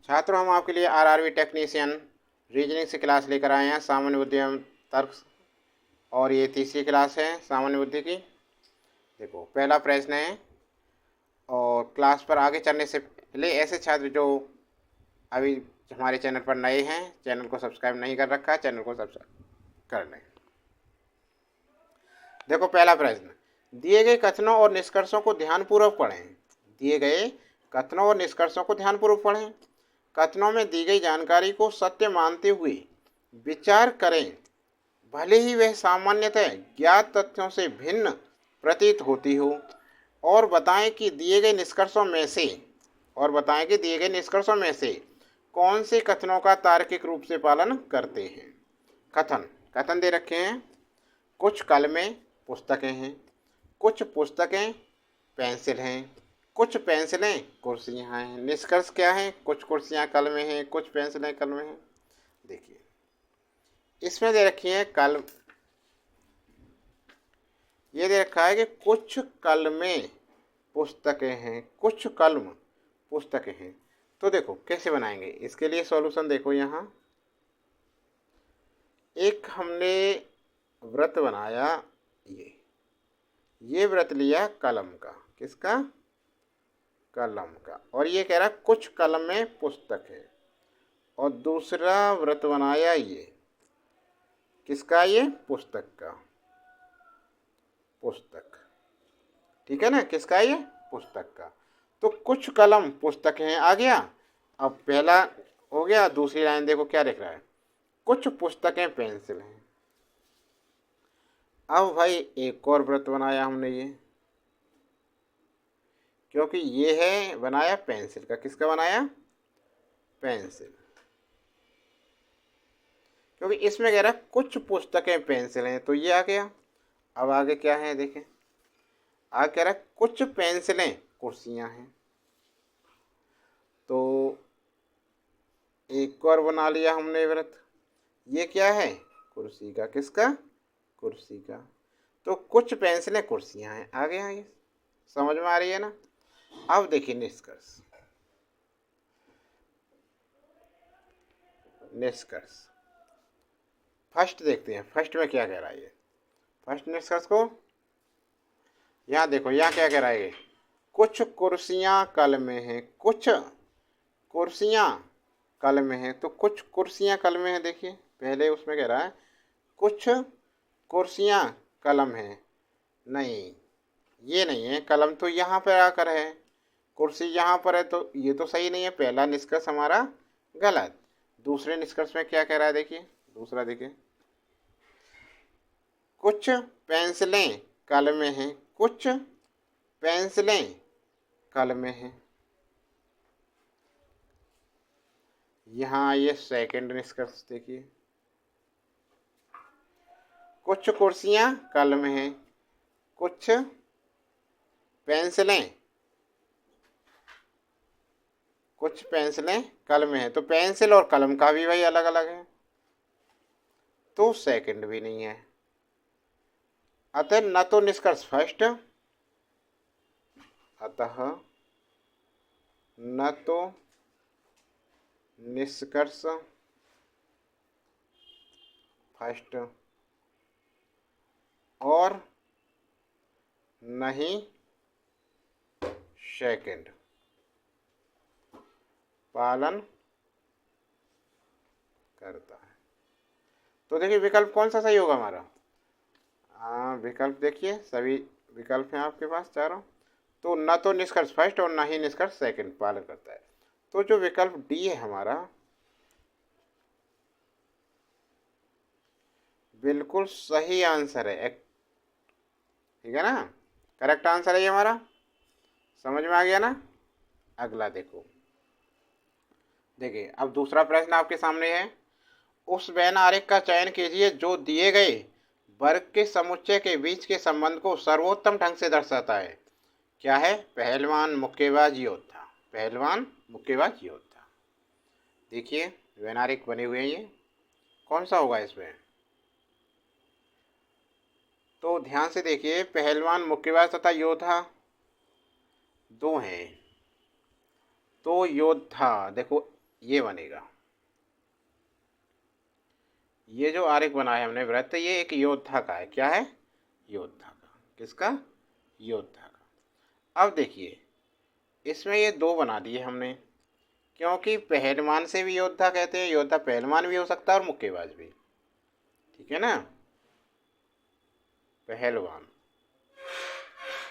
छात्रों, हम आपके लिए आरआरबी टेक्नीशियन रीजनिंग से क्लास लेकर आए हैं, सामान्य बुद्धि एवं तर्क। और ये तीसरी क्लास है सामान्य बुद्धि की। देखो, पहला प्रश्न है। और क्लास पर आगे चलने से पहले ऐसे छात्र जो अभी हमारे चैनल पर नए हैं, चैनल को सब्सक्राइब नहीं कर रखा है, चैनल को सब्सक्राइब कर लें। देखो, पहला प्रश्न, दिए गए कथनों और निष्कर्षों को ध्यानपूर्वक पढ़ें। दिए गए कथनों और निष्कर्षों को ध्यानपूर्वक पढ़ें। कथनों में दी गई जानकारी को सत्य मानते हुए विचार करें, भले ही वह सामान्यतः ज्ञात तथ्यों से भिन्न प्रतीत होती हो। और बताएं कि दिए गए निष्कर्षों में से कौन से कथनों का तार्किक रूप से पालन करते हैं। कथन कथन दे रखे हैं। कुछ कलमें पुस्तकें हैं, कुछ पुस्तकें पेंसिल हैं, कुछ पेंसिलें कुर्सियां हैं। निष्कर्ष क्या है? कुछ कुर्सियां कलमें हैं, कुछ पेंसिलें कलमें हैं। देखिए, इसमें दे रखी है कलम। ये दे रखा है कि कुछ कलमें पुस्तकें हैं, कुछ कलम पुस्तकें हैं। तो देखो कैसे बनाएंगे इसके लिए सॉल्यूशन। देखो, यहाँ एक हमने वृत्त बनाया। ये वृत्त लिया कलम का। किसका? कलम का। और ये कह रहा कुछ कलम में पुस्तक है। और दूसरा वृत्त बनाया ये। किसका? ये पुस्तक का। पुस्तक, ठीक है ना? किसका? ये पुस्तक का। तो कुछ कलम पुस्तक हैं आ गया। अब पहला हो गया। दूसरी लाइन देखो क्या लिख रहा है, कुछ पुस्तकें पेंसिल हैं। अब भाई एक और वृत्त बनाया हमने ये, क्योंकि ये है बनाया पेंसिल का। किसका बनाया? पेंसिल। क्योंकि इसमें कह रहा है कुछ पुस्तकें पेंसिल हैं, तो ये आ गया। अब आगे क्या है देखें, आगे कह रहा है कुछ पेंसिलें कुर्सियां हैं। तो एक और बना लिया हमने व्रत। ये क्या है? कुर्सी का। किसका? कुर्सी का। तो कुछ पेंसिलें कुर्सियां हैं। आगे आगे समझ में आ रही है ना? अब देखिए निष्कर्ष। निष्कर्ष फर्स्ट देखते हैं, फर्स्ट में क्या कह रहा है ये। फर्स्ट निष्कर्ष को यहाँ देखो, यहाँ क्या कह रहा है ये, कुछ कुर्सियां कल में हैं। कुछ कुर्सियां कल में हैं। तो कुछ कुर्सियां कल में हैं। देखिए पहले उसमें कह रहा है कुछ कुर्सियां कलम है। नहीं, ये नहीं है। कलम तो यहाँ पर आकर है, कुर्सी यहाँ पर है, तो ये तो सही नहीं है। पहला निष्कर्ष हमारा गलत। दूसरे निष्कर्ष में क्या कह रहा है देखिए, दूसरा देखिए, कुछ पेंसिलें कल में हैं। कुछ पेंसिलें कल में हैं। यहाँ ये सेकंड निष्कर्ष देखिए, कुछ कुर्सियां कल में हैं, कुछ पेंसिलें कल में हैं। तो पेंसिल और कलम का भी भाई अलग अलग है, तो सेकंड भी नहीं है। अतः न तो निष्कर्ष फर्स्ट, अतः न तो निष्कर्ष फर्स्ट और नहीं सेकंड पालन करता है। तो देखिए विकल्प कौन सा सही होगा हमारा। विकल्प देखिए, सभी विकल्प हैं आपके पास चारों। तो न तो निष्कर्ष फर्स्ट और न ही निष्कर्ष सेकंड पालन करता है। तो जो विकल्प डी है हमारा, बिल्कुल सही आंसर है। ठीक है ना? करेक्ट आंसर है ये हमारा। समझ में आ गया ना? अगला देखो, देखिए अब दूसरा प्रश्न आपके सामने है। उस वेन आरेख का चयन कीजिए जो दिए गए वर्ग के समुच्चय के बीच के संबंध को सर्वोत्तम ढंग से दर्शाता है। क्या है? पहलवान, मुक्केबाज, योद्धा। पहलवान, मुक्केबाज, योद्धा। देखिए वेन आरेख बने हुए हैं, ये कौन सा होगा इसमें? तो ध्यान से देखिए, पहलवान, मुक्केबाज तथा योद्धा दो हैं। तो योद्धा देखो, ये बनेगा। ये जो आरेख बनाया हमने वृत्त, ये एक योद्धा का है। क्या है? योद्धा का। किसका? योद्धा का। अब देखिए, इसमें ये दो बना दिए हमने, क्योंकि पहलवान से भी योद्धा कहते हैं। योद्धा पहलवान भी हो सकता है और मुक्केबाज भी। ठीक है ना? पहलवान,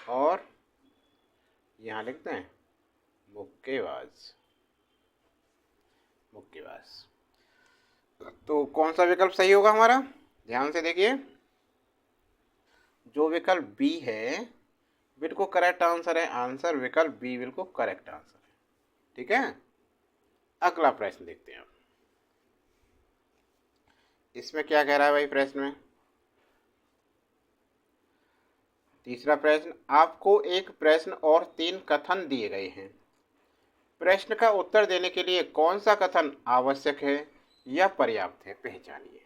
और यहाँ लिखते हैं मुक्केबाज। मुक्केबाज। तो कौन सा विकल्प सही होगा हमारा? ध्यान से देखिए, जो विकल्प बी है बिल्कुल करेक्ट आंसर है। आंसर विकल्प बी बिल्कुल करेक्ट आंसर है। ठीक है? अगला प्रश्न देखते हैं। इसमें क्या कह रहा है भाई प्रश्न में? तीसरा प्रश्न, आपको एक प्रश्न और 3 कथन दिए गए हैं। प्रश्न का उत्तर देने के लिए कौन सा कथन आवश्यक है या पर्याप्त है, पहचानिए।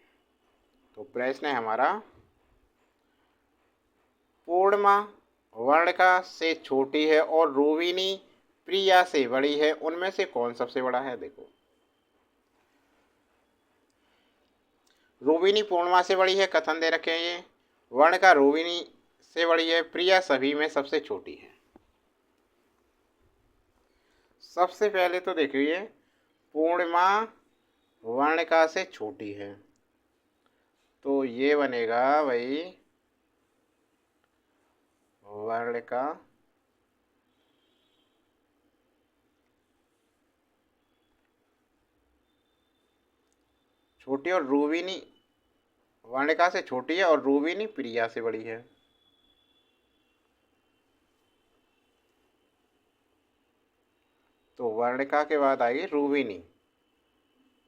तो प्रश्न है हमारा, पूर्णिमा वर्णिका से छोटी है और रोहिणी प्रिया से बड़ी है, उनमें से कौन सबसे बड़ा है? देखो, रोहिणी पूर्णिमा से बड़ी है, कथन दे रखे हैं ये। वर्णिका रोहिणी से बड़ी है, प्रिया सभी में सबसे छोटी है। सबसे पहले तो देखिए, पूर्णिमा वर्णिका से छोटी है, तो ये बनेगा भाई वर्णिका छोटी और रोहिणी वर्णिका से छोटी है और रोहिणी प्रिया से बड़ी है। तो वर्णिका के बाद आएगी रोहिणी,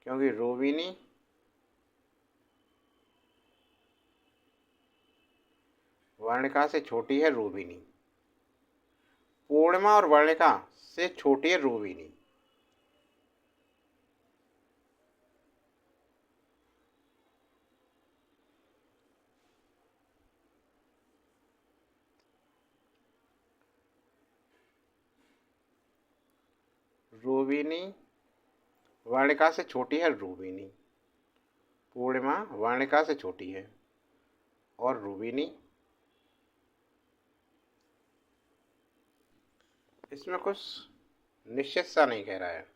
क्योंकि रोहिणी वर्णिका से छोटी है रोहिणी। पूर्णिमा और वर्णिका से छोटी है रोहिणी। रोहिणी वर्णिका से छोटी है रोहिणी। पूर्णिमा वर्णिका से छोटी है और रोहिणी, इसमें कुछ निश्चित सा नहीं कह रहा है।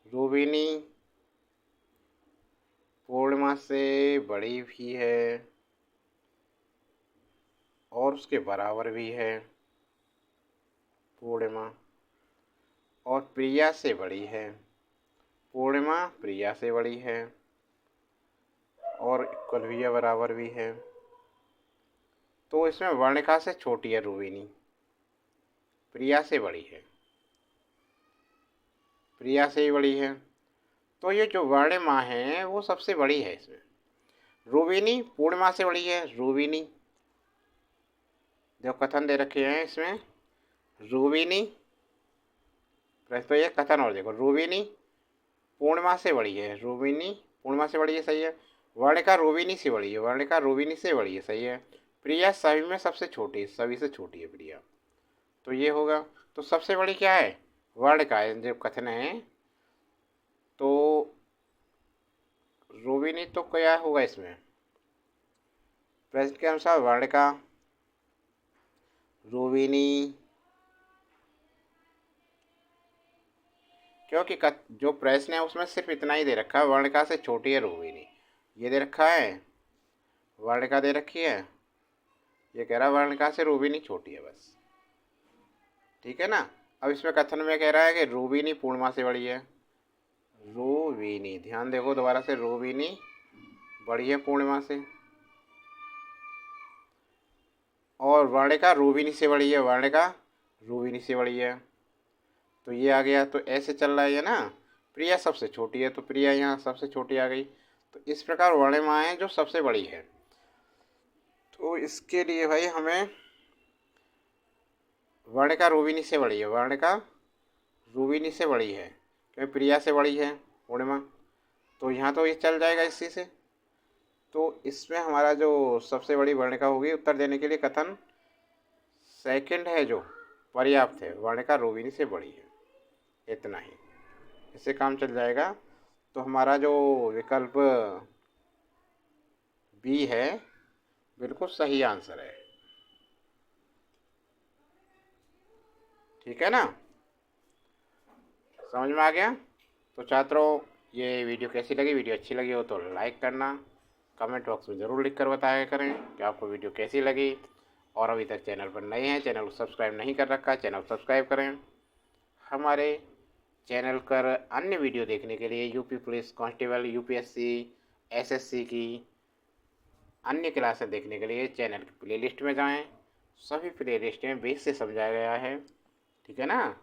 रोहिणी पूर्णिमा से बड़ी भी है और उसके बराबर भी है पूर्णिमा, और प्रिया से बड़ी है। पूर्णिमा प्रिया से बड़ी है और इक्वल भी है, बराबर भी है। तो इसमें वर्णिका से छोटी है रोहिणी, प्रिया से बड़ी है। प्रिया से ही बड़ी है, तो ये जो वर्णिमा है वो सबसे बड़ी है इसमें। रोहिणी पूर्णिमा से बड़ी है। रोहिणी, जो कथन दे रखे हैं इसमें, रोहिणी, तो ये कथन और देखो, रोहिणी पूर्णिमा से बड़ी है। रोहिणी पूर्णिमा से बड़ी है, सही है। वर्णिका रोहिणी से बड़ी है। वर्णिका रोहिणी से बड़ी है, सही है। प्रिया सभी में सबसे छोटी है, सभी से छोटी है प्रिया, तो ये होगा। तो सबसे बड़ी क्या है? वर्णिका है, जो कथन है। तो रोहिणी तो क्या होगा इसमें? प्रश्न के अनुसार वर्णिका, रोहिणी, क्योंकि जो प्रश्न है उसमें सिर्फ इतना ही दे रखा है, वर्णिका से छोटी है रोहिणी, ये दे रखा है। वर्णिका दे रखी है, ये कह रहा है वर्णिका से रोहिणी छोटी है, बस। ठीक है ना? अब इसमें कथन में कह रहा है कि रोहिणी पूर्णिमा से बड़ी है। रोहिणी, ध्यान देखो दोबारा से, रोहिणी बड़ी है पूर्णिमा से, और वर्णिका रोहिणी से बड़ी है। वर्णिका रोहिणी से बड़ी है, तो ये आ गया। तो ऐसे चल रहा है ना। प्रिया सबसे छोटी है, तो प्रिया यहाँ सबसे छोटी आ गई। तो इस प्रकार वर्णिमाएँ जो सबसे बड़ी है, तो इसके लिए भाई हमें वर्णिका रोहिणी से बड़ी है। वर्णिका रोहिणी से बड़ी है, क्योंकि प्रिया से बड़ी है पूर्णिमा, तो यहाँ तो ये चल जाएगा इसी से। तो इसमें हमारा जो सबसे बड़ी वर्णिका होगी, उत्तर देने के लिए कथन सेकंड है जो पर्याप्त है, वर्णिका रोहिणी से बड़ी है, इतना ही। इससे काम चल जाएगा। तो हमारा जो विकल्प बी है बिल्कुल सही आंसर है। ठीक है ना, समझ में आ गया। तो छात्रों, ये वीडियो कैसी लगी? वीडियो अच्छी लगी हो तो लाइक करना, कमेंट बॉक्स में ज़रूर लिख कर बताया करें कि आपको वीडियो कैसी लगी। और अभी तक चैनल पर नए हैं, चैनल को सब्सक्राइब नहीं कर रखा है, चैनल को सब्सक्राइब करें। हमारे चैनल पर अन्य वीडियो देखने के लिए UP police constable, UPSC, SSC की अन्य क्लासें देखने के लिए चैनल की प्लेलिस्ट में जाएं। सभी प्लेलिस्ट में बेस से समझाया गया है। ठीक है ना।